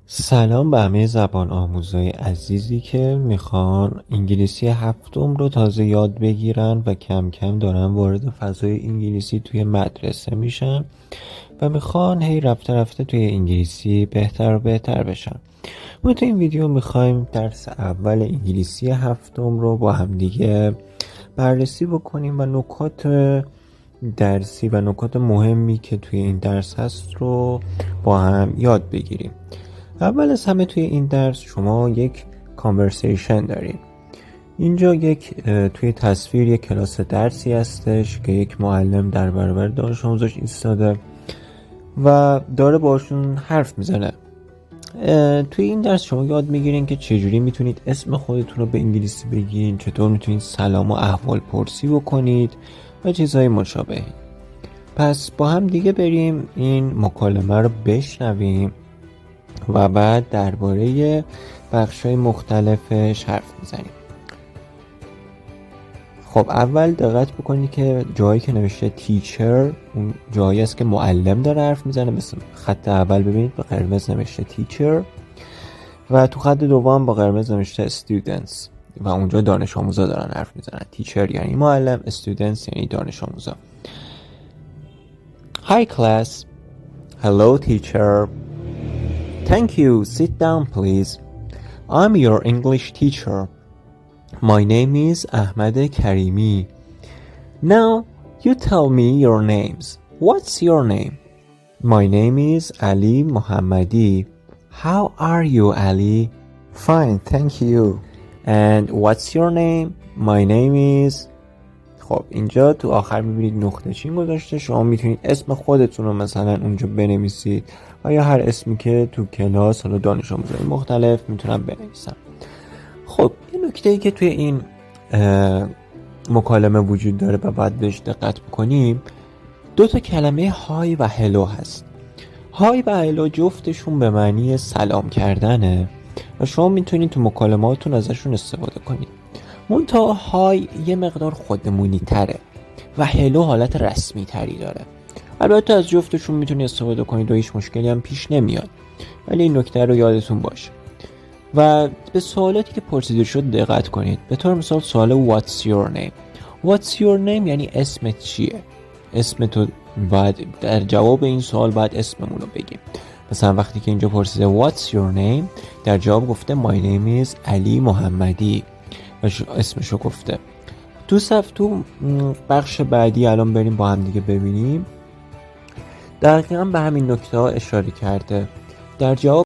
سلام به همه زبان آموزای عزیزی که میخوان انگلیسی هفتم رو تازه یاد بگیرن و کم کم دارن وارد فضای انگلیسی توی مدرسه میشن و میخوان هی رفته رفته توی انگلیسی بهتر و بهتر بشن. ما تو این ویدیو میخوایم درس اول انگلیسی هفتم رو با همدیگه بررسی بکنیم و نکات درسی و نکات مهمی که توی این درس هست رو با هم یاد بگیریم. اول از همه توی این درس شما یک کانورسیشن دارید. اینجا توی تصویر یک کلاس درسی هستش که یک معلم در برابر دانش آموزاش ایستاده و داره باشون حرف میزنه. توی این درس شما یاد میگیرین که چجوری میتونید اسم خودتون رو به انگلیسی بگین، چطور میتونید سلام و احوال پرسی بکنید و چیزهای مشابه. پس با هم دیگه بریم این مکالمه رو بشنویم و بعد درباره بخش‌های مختلفش حرف میزنیم. خب اول دقت بکنید که جایی که نوشته تیچر اون جایی است که معلم داره حرف میزنه، مثل خط اول ببینید با قرمز نوشته تیچر و تو خط دوم با قرمز نوشته students و اونجا دانش آموزا دارن حرف میزنن. تیچر یعنی معلم، students یعنی دانش آموزا. Hi class. Hello teacher. Thank you. Sit down, please. I'm your English teacher. My name is Ahmed Karimi. Now, you tell me your names. What's your name? My name is Ali Mohammadi. How are you, Ali? Fine, thank you. And what's your name? My name is... خب اینجا تو آخر میبینید نقطه چین گذاشته. شما میتونید اسم خودتون رو مثلا اونجا بنویسید و یا هر اسمی که تو کلاس حالا دانش آموزای مختلف میتونن بنویسن. خب یه نکته‌ای که توی این مکالمه وجود داره و باید بهش دقت بکنیم، دو تا کلمه های و هلو هست. های و هلو جفتشون به معنی سلام کردنه و شما میتونید تو مکالماتون ازشون استفاده کنید. منتها های یه مقدار خودمونی تره و هلو حالت رسمی تری داره. البته از جفتشون میتونید استفاده کنید و هیچ مشکلی هم پیش نمیاد، ولی این نکته رو یادتون باشه. و به سوالاتی که پرسیده شد دقت کنید. به طور مثال سوال What's your name؟ What's your name یعنی اسمت چیه؟ اسمتو باید در جواب این سوال باید اسممون رو بگیم. مثلا وقتی که اینجا پرسیده What's your name، در جواب گفته My name is علی محمدی و اسمشو گفته. تو بخش بعدی الان بریم با هم دیگه ببینیم. دقیقاً به همین نکته ها اشاره کرده. در جواب